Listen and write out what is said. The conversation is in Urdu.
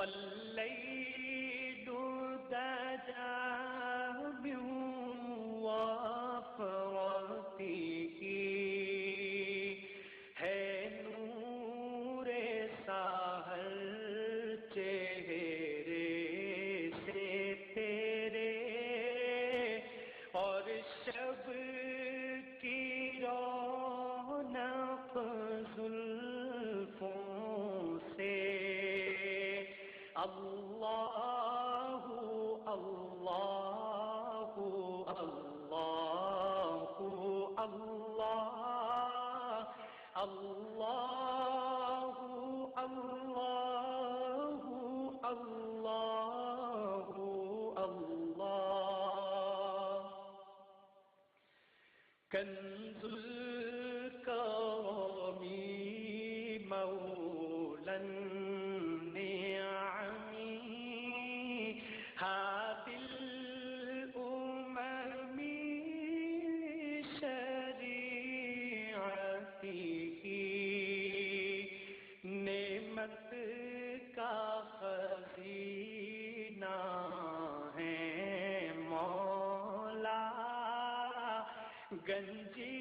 والليل دجى من وفرته ہے نور سحر چہرے سے تیرے، اور شب کی رونق زلفوں سے۔ اللہ اللہ اللہ اللہ اللہ اللہ اللہ اللہ۔ کنز الکرم مولا النعم هادي الأمم شریعته، نعمت کا خزینہ ہے مولا، گنجی